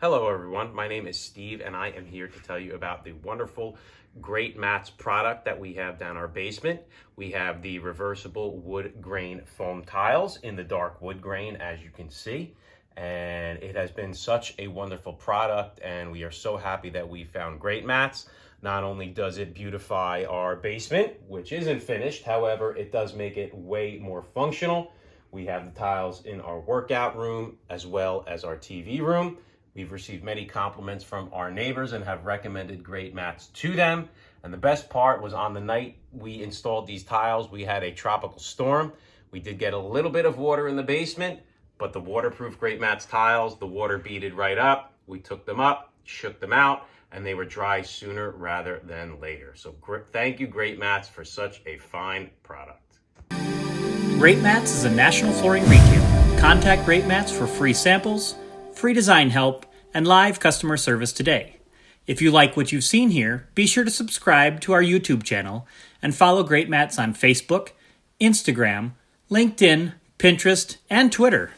Hello everyone, my name is Steve and I am here to tell you about the wonderful Greatmats product that we have down our basement. We have the reversible wood grain foam tiles in the dark wood grain, as you can see. And it has been such a wonderful product and we are so happy that we found Greatmats. Not only does it beautify our basement, which isn't finished, however, it does make it way more functional. We have the tiles in our workout room as well as our TV room. We've received many compliments from our neighbors and have recommended Greatmats to them. And the best part was on the night we installed these tiles, we had a tropical storm. We did get a little bit of water in the basement, but the waterproof Greatmats tiles, the water beaded right up. We took them up, shook them out, and they were dry sooner rather than later. So thank you, Greatmats, for such a fine product. Greatmats is a national flooring retailer. Contact Greatmats for free samples, free design help, and live customer service today. If you like what you've seen here, be sure to subscribe to our YouTube channel and follow Greatmats on Facebook, Instagram, LinkedIn, Pinterest, and Twitter.